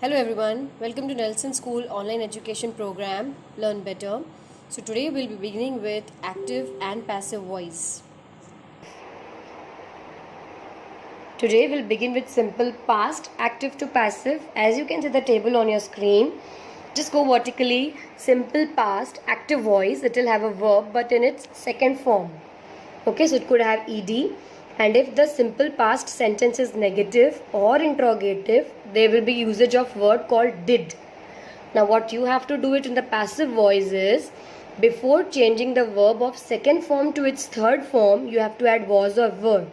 Hello everyone, welcome to Nelson School online education program Learn Better. So today we'll be beginning with active and passive voice. Today we'll begin with simple past, active to passive. As you can see the table on your screen, just go vertically. Simple past, active voice, it will have a verb but in its second form. Okay, so it could have ed. And if the simple past sentence is negative or interrogative, there will be usage of word called did. Now what you have to do it in the passive voice is, before changing the verb of second form to its third form, you have to add was or were.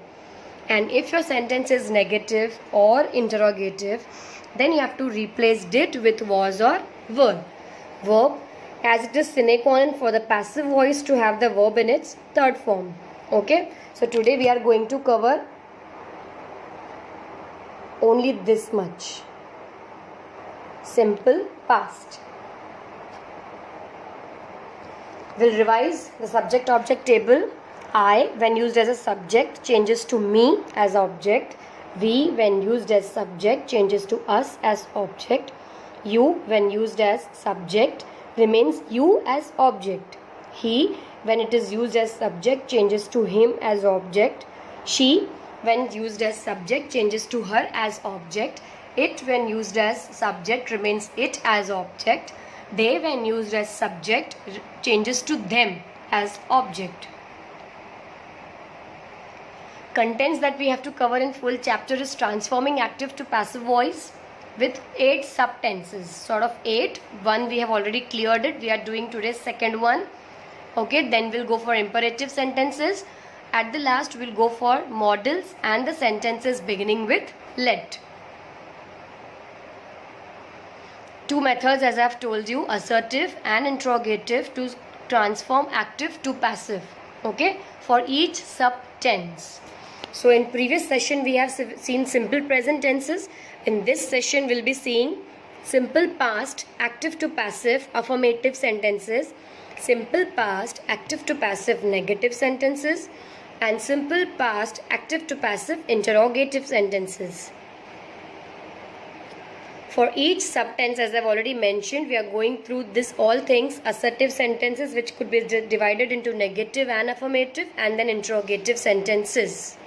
And if your sentence is negative or interrogative, then you have to replace did with was or were. Verb, as it is sine qua non for the passive voice to have the verb in its third form. Okay, so today we are going to cover only this much. Simple past. We'll revise the subject object table. I, when used as a subject, changes to me as object. We, when used as subject, changes to us as object. You, when used as subject, remains you as object. He, when it is used as subject, changes to him as object. She, when used as subject, changes to her as object. It, when used as subject, remains it as object. They, when used as subject, changes to them as object. Contents that we have to cover in full chapter is transforming active to passive voice with 8 subtenses. Sort of 8. One we have already cleared it. We are doing today's second one. Okay, then we'll go for imperative sentences. At the last we'll go for models and the sentences beginning with let. 2 methods, as I've told you, assertive and interrogative, to transform active to passive. Okay, for each subtense. So in previous session we have seen simple present tenses. In this session we'll be seeing simple past, active to passive, affirmative sentences, simple past, active to passive, negative sentences, and simple past, active to passive, interrogative sentences. For each subtense, as I've already mentioned, we are going through this all things: assertive sentences, which could be divided into negative and affirmative, and then interrogative sentences.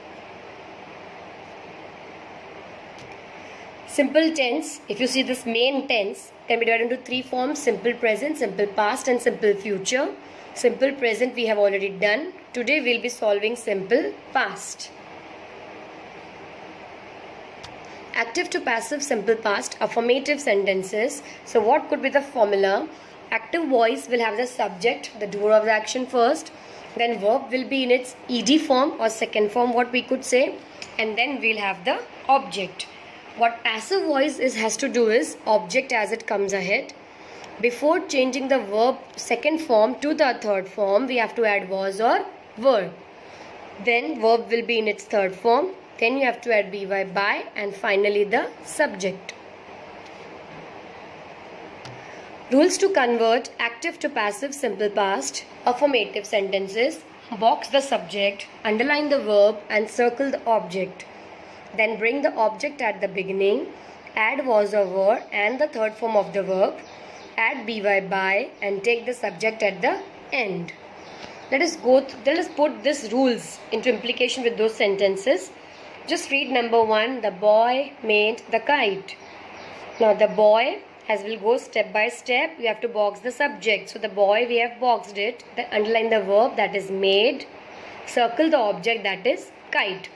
Simple tense, if you see this main tense, can be divided into 3 forms: simple present, simple past, and simple future. Simple present we have already done. Today we will be solving simple past. Active to passive, simple past, affirmative sentences. So what could be the formula? Active voice will have the subject, the doer of the action first. Then verb will be in its ed form or second form, what we could say. And then we'll have the object. What passive voice has to do is object as it comes ahead. Before changing the verb second form to the third form, we have to add was or were. Then verb will be in its third form. Then you have to add by, and finally the subject. Rules to convert active to passive, simple past, affirmative sentences. Box the subject, underline the verb, and circle the object. Then bring the object at the beginning, add was or were and the third form of the verb, add by, and take the subject at the end. Let us put these rules into implication with those sentences. Just read number 1. The boy made the kite. Now the boy, as we'll go step by step, we have to box the subject. So the boy, we have boxed it. Then underline the verb, that is made. Circle the object, that is kite.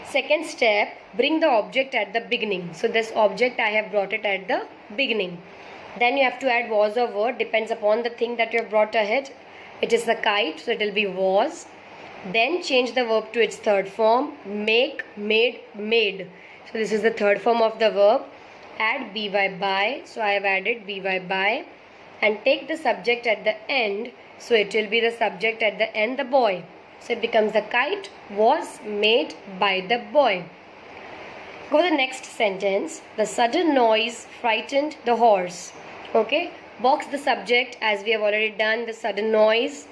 Second step, bring the object at the beginning. So this object I have brought it at the beginning. Then you have to add was or were, depends upon the thing that you have brought ahead. It is the kite, so it will be was. Then change the verb to its third form, make, made, made. So this is the third form of the verb. Add by, so I have added by, and take the subject at the end. So it will be the subject at the end, the boy. So it becomes the kite was made by the boy. Go to the next sentence. The sudden noise frightened the horse. Okay. Box the subject as we have already done, the sudden noise.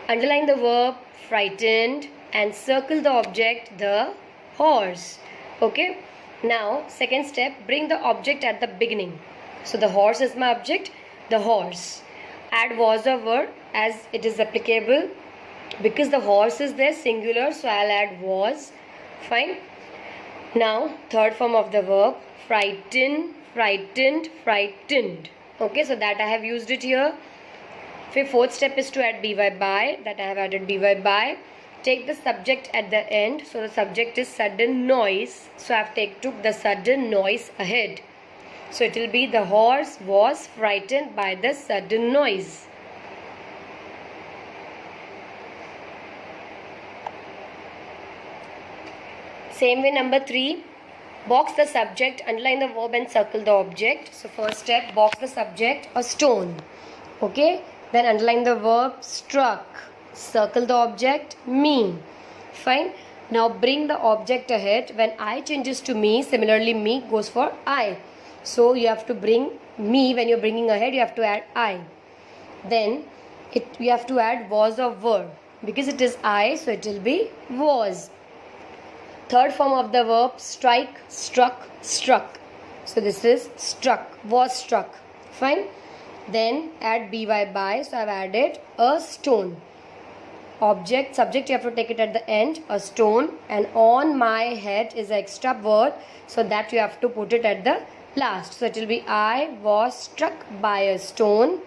Underline the verb frightened and circle the object, the horse. Okay. Now, second step, bring the object at the beginning. So the horse is my object, the horse. Add was or were as it is applicable. Because the horse is there, singular, so I'll add was. Fine. Now, third form of the verb, frighten, frightened, frightened. Okay, so that I have used it here. Fourth step is to add by, that I have added by. Take the subject at the end. So the subject is sudden noise. So I have took the sudden noise ahead. So it will be the horse was frightened by the sudden noise. Same way, number 3, box the subject, underline the verb and circle the object. So first step, box the subject, a stone. Okay, then underline the verb struck, circle the object, me. Fine. Now bring the object ahead. When I changes to me, similarly me goes for I. So you have to bring me, when you're bringing ahead, you have to add I. Then you have to add was or were. Because it is I, so it will be was. Third form of the verb, strike, struck, struck. So this is struck, was struck. Fine. Then add by. So I have added a stone. Object, subject, you have to take it at the end, a stone. And on my head is an extra word. So that you have to put it at the last. So it will be I was struck by a stone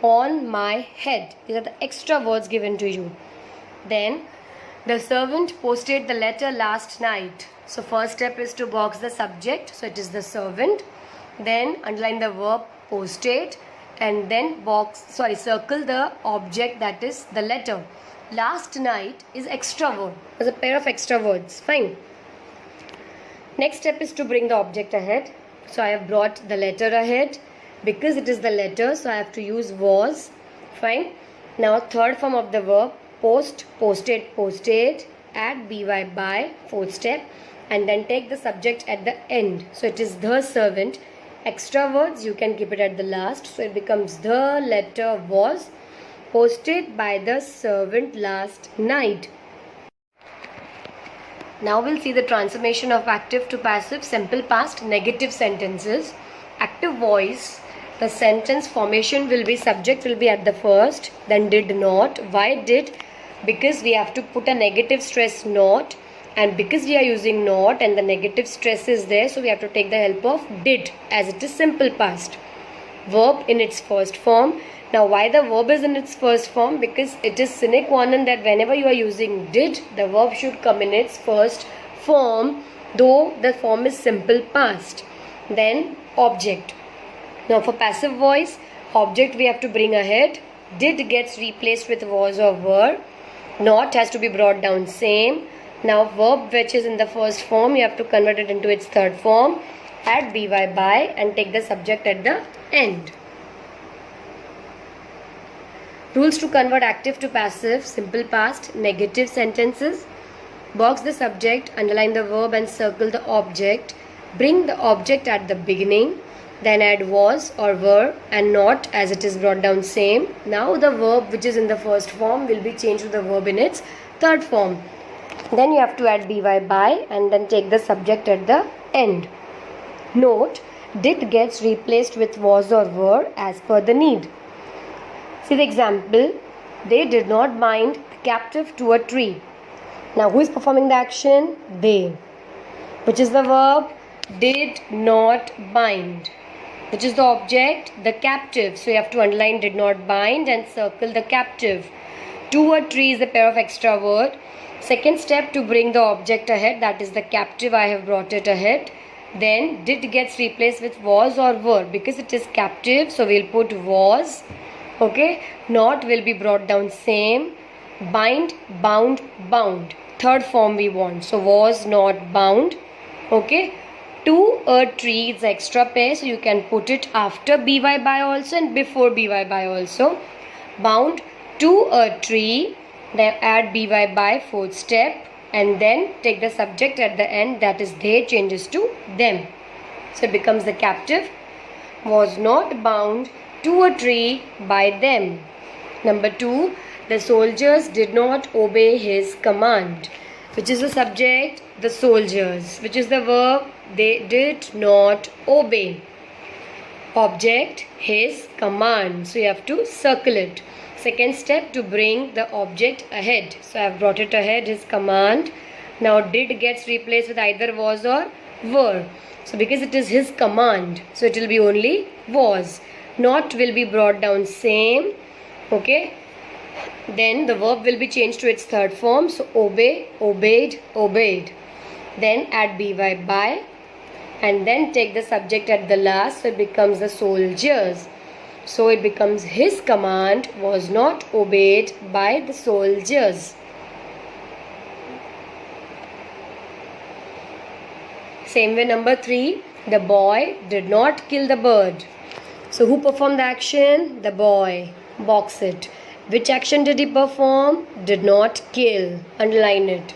on my head. These are the extra words given to you. Then the servant posted the letter last night. So first step is to box the subject. So it is the servant. Then underline the verb posted. And then circle the object, that is the letter. Last night is extra word. There's a pair of extra words. Fine. Next step is to bring the object ahead. So I have brought the letter ahead. Because it is the letter, so I have to use was. Fine. Now third form of the verb, post, posted, posted. Add by, fourth step. And then take the subject at the end. So it is the servant. Extra words you can keep it at the last. So it becomes the letter was posted by the servant last night. Now we'll see the transformation of active to passive, simple past, negative sentences. Active voice, the sentence formation will be, subject will be at the first, then did not. Why did? Because we have to put a negative stress not, and because we are using not and the negative stress is there, so we have to take the help of did, as it is simple past. Verb in its first form. Now why the verb is in its first form? Because it is sine qua non that whenever you are using did, the verb should come in its first form, though the form is simple past. Then object. Now for passive voice, object we have to bring ahead. Did gets replaced with was or were. Not has to be brought down same. Now verb which is in the first form, you have to convert it into its third form. Add by and take the subject at the end. Rules to convert active to passive, simple past, negative sentences. Box the subject, underline the verb and circle the object. Bring the object at the beginning. Then add was or were and not as it is brought down same. Now the verb which is in the first form will be changed to the verb in its third form. Then you have to add by and then take the subject at the end. Note, did gets replaced with was or were as per the need. See the example. They did not bind the captive to a tree. Now who is performing the action? They. Which is the verb? Did not bind. Which is the object? The captive. So you have to underline did not bind and circle the captive. To a tree is a pair of extra word. Second step to bring the object ahead, that is the captive, I have brought it ahead. Then did gets replaced with was or were because it is captive, so we'll put was. Okay, not will be brought down same. Bind, bound, bound. Third form we want, so was not bound. Okay, to a tree is extra pair, so you can put it after by also and before by also. Bound to a tree. Then add by, fourth step, and then take the subject at the end, that is they changes to them. So it becomes the captive was not bound to a tree by them. Number 2, the soldiers did not obey his command. Which is the subject? The soldiers. Which is the verb? they did not obey. Object, his command. So you have to circle it. Second step, to bring the object ahead. So I have brought it ahead, his command. Now did gets replaced with either was or were. So because it is his command, so it will be only was. Not will be brought down same. Okay. Then the verb will be changed to its third form. So obey, obeyed, obeyed. Then add by. And then take the subject at the last. So it becomes the soldiers. So it becomes his command was not obeyed by the soldiers. Same way, number 3. The boy did not kill the bird. So who performed the action? The boy. Box it. Which action did he perform? Did not kill. Underline it.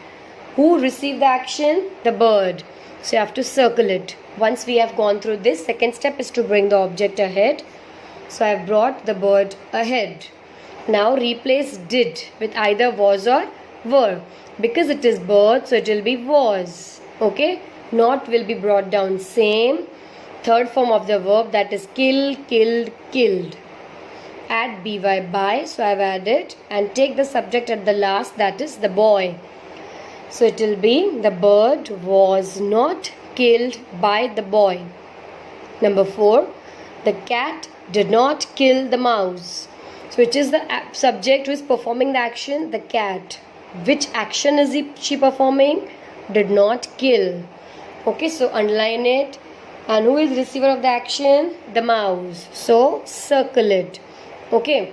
Who received the action? The bird. So you have to circle it. Once we have gone through this, second step is to bring the object ahead. So I have brought the bird ahead. Now replace did with either was or were. Because it is bird, so it will be was. Okay. Not will be brought down same. Third form of the verb, that is kill, killed, killed. Add by. So I have added. And take the subject at the last, that is the boy. So it will be the bird was not killed by the boy. Number 4. The cat did not kill the mouse. So which is the subject who is performing the action? The cat. Which action is she performing? Did not kill. Okay, so underline it. And who is the receiver of the action? The mouse. So circle it. Okay.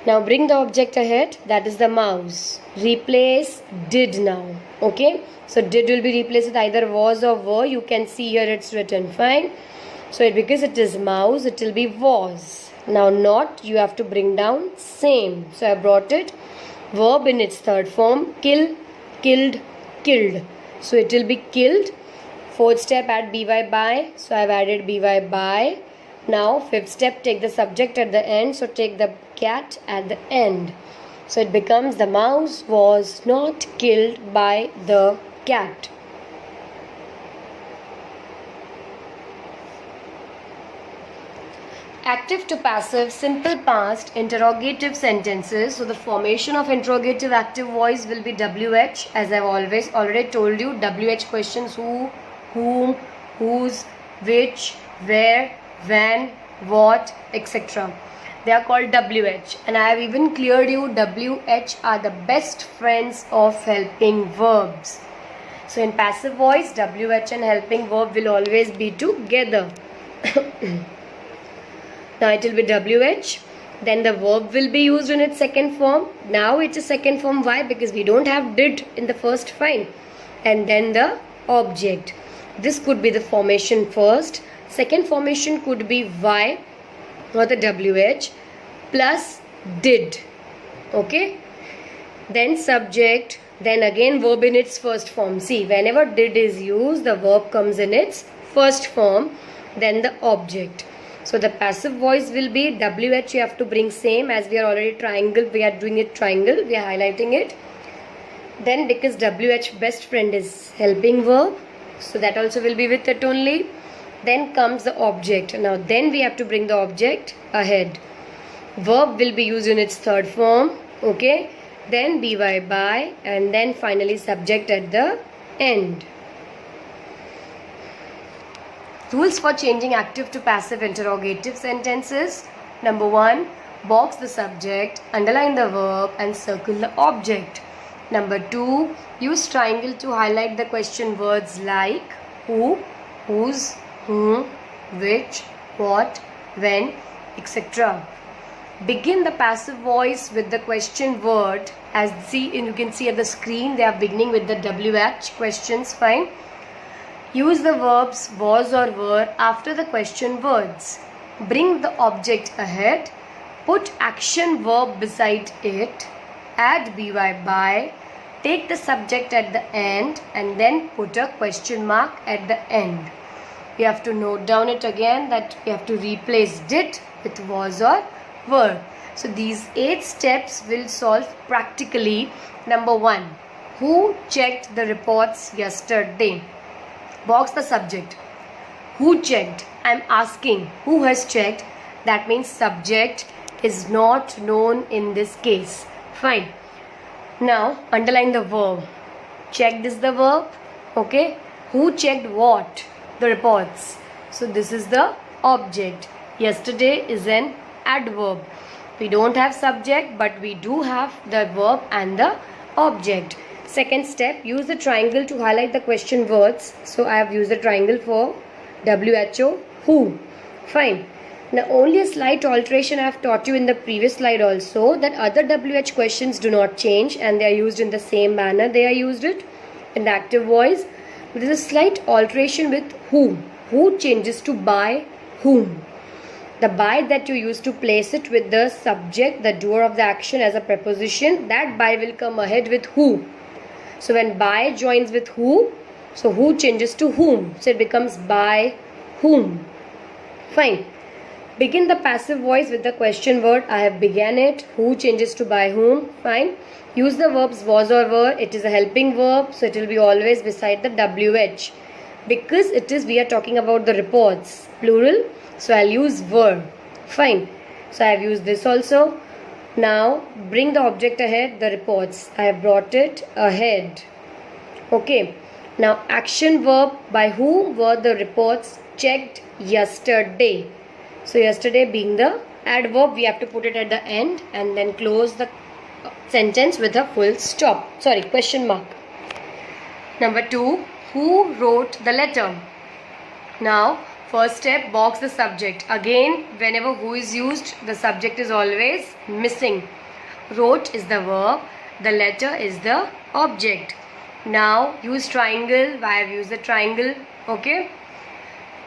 Now bring the object ahead, that is the mouse. Replace did now. Okay. So did will be replaced with either was or were. You can see here it's written. Fine. So because it is mouse, it will be was. Now not, you have to bring down same. So I brought it. Verb in its third form. Kill, killed, killed. So it will be killed. Fourth step, add by. So I have added by. Now fifth step, take the subject at the end. So take the cat at the end. So it becomes the mouse was not killed by the cat. Active to passive, simple past, interrogative sentences. So the formation of interrogative active voice will be WH. As I've already told you, WH questions who, whom, whose, which, where, when, what, etc. They are called WH. And I have even cleared you, WH are the best friends of helping verbs. So in passive voice, WH and helping verb will always be together. Now it will be WH. Then the verb will be used in its second form. Now it's a second form. Why? Because we don't have did in the first fine. And then the object. This could be the formation first. Second formation could be Y or the WH plus did. Okay. Then subject. Then again verb in its first form. See, whenever did is used, the verb comes in its first form. Then the object. So the passive voice will be WH. You have to bring same, as we are already triangle. We are doing it triangle. We are highlighting it. Then because WH best friend is helping verb, so that also will be with it only. Then comes the object. Now then we have to bring the object ahead. Verb will be used in its third form. Okay. Then by and then finally subject at the end. Rules for changing active to passive interrogative sentences. Number 1. Box the subject, underline the verb and circle the object. Number 2. Use triangle to highlight the question words like who, whose, whom, which, what, when, etc. Begin the passive voice with the question word. As you can see at the screen, they are beginning with the WH questions. Fine. Use the verbs was or were after the question words. Bring the object ahead. Put action verb beside it. Add by. Take the subject at the end and then put a question mark at the end. You have to note down it again that you have to replace did with was or were. So these 8 steps will solve practically. Number 1. Who checked the reports yesterday? Box the subject. Who checked? I'm asking who has checked. That means subject is not known in this case. Fine. Now underline the verb. Checked is the verb. Okay. Who checked what? The reports. So this is the object. Yesterday is an adverb. We don't have subject, but we do have the verb and the object. Second step, use the triangle to highlight the question words. So I have used the triangle for WHO, who. Fine. Now only a slight alteration I have taught you in the previous slide also, that other WH questions do not change and they are used in the same manner they are used it in the active voice. There is a slight alteration with who. Who changes to by whom. The by that you use to place it with the subject, the doer of the action as a preposition, that by will come ahead with who. So when by joins with who, so who changes to whom. So it becomes by whom. Fine. Begin the passive voice with the question word. I have began it. Who changes to by whom. Fine. Use the verbs was or were. It is a helping verb, so it will be always beside the WH. Because it is, we are talking about the reports, plural. So I'll use were. Fine. So I have used this also. Now bring the object ahead, the reports. I have brought it ahead. Okay. Now action verb, by whom were the reports checked yesterday. So yesterday being the adverb, we have to put it at the end and then close the sentence with a full stop. Sorry, question mark. Number 2, who wrote the letter? Now first step, box the subject. Again, whenever who is used, the subject is always missing. Wrote is the verb, the letter is the object. Now use triangle. I have used the triangle. Okay.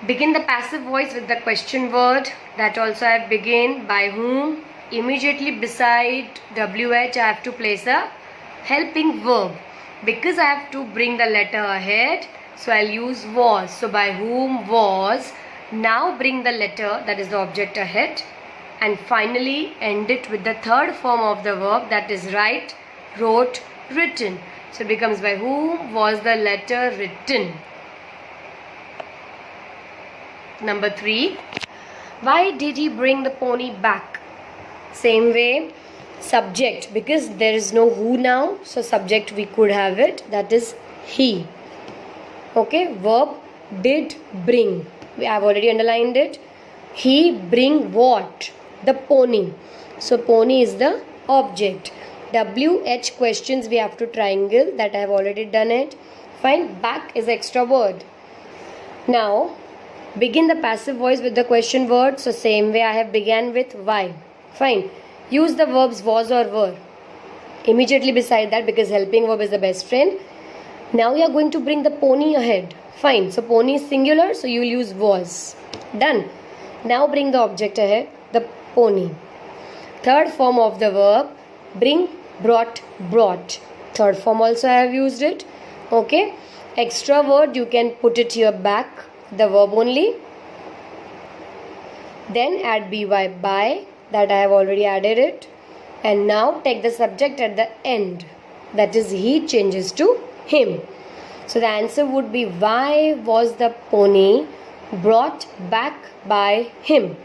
Begin the passive voice with the question word. That also I have begin. By whom. Immediately beside WH I have to place a helping verb. Because I have to bring the letter ahead, so I'll use was. So by whom was. Now bring the letter, that is the object, ahead. And finally end it with the third form of the verb, that is write, wrote, written. So it becomes by whom was the letter written. Number 3. Why did he bring the pony back? Same way, subject, because there is no who now, so subject we could have it, that is he. Okay, verb did bring. I have already underlined it. He bring what? The pony. So pony is the object. WH questions we have to triangle, that I have already done it. Fine. Back is extra word. Now begin the passive voice with the question word. So same way I have began with why. Fine. Use the verbs was or were immediately beside that, because helping verb is the best friend. Now you are going to bring the pony ahead. Fine. So pony is singular, so you will use was. Done. Now bring the object ahead, the pony. Third form of the verb, bring, brought, brought. Third form also I have used it. Okay. Extra word you can put it here back, the verb only. Then add by, that I have already added it. And now take the subject at the end, that is he changes to him. So the answer would be, why was the pony brought back by him?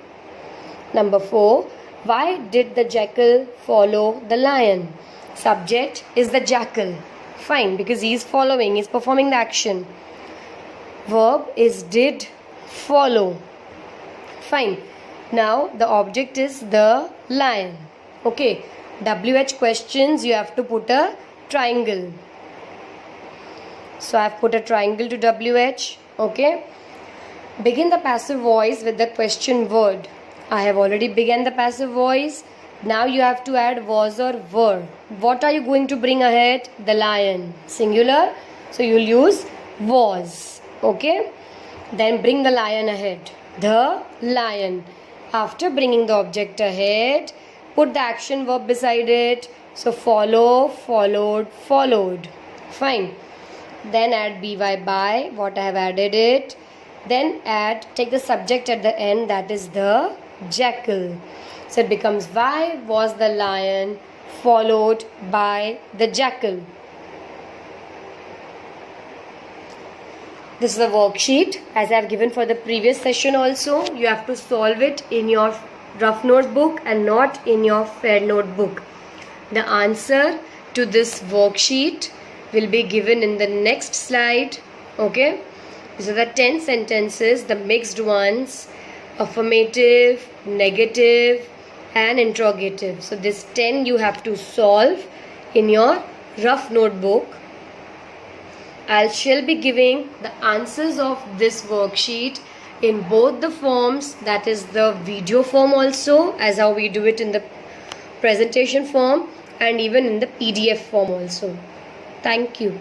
Number 4, why did the jackal follow the lion? Subject is the jackal. Fine, because he is following, he is performing the action. Verb is did follow. Fine. Now the object is the lion. Okay. WH questions you have to put a triangle. So I have put a triangle to WH. Okay. Begin the passive voice with the question word. I have already begun the passive voice. Now you have to add was or were. What are you going to bring ahead? The lion. Singular. So you will use was. Okay. Then bring the lion ahead. The lion. After bringing the object ahead, put the action verb beside it. So follow, followed, followed. Fine. Then add by, what I have added it. Then take the subject at the end, that is the jackal. So it becomes, why was the lion followed by the jackal? This is the worksheet as I have given for the previous session also. You have to solve it in your rough notebook and not in your fair notebook. The answer to this worksheet will be given in the next slide. Okay, these are the 10 sentences, the mixed ones, affirmative, negative and interrogative. So this 10 you have to solve in your rough notebook. I shall be giving the answers of this worksheet in both the forms, that is the video form also, as how we do it in the presentation form, and even in the PDF form also. Thank you.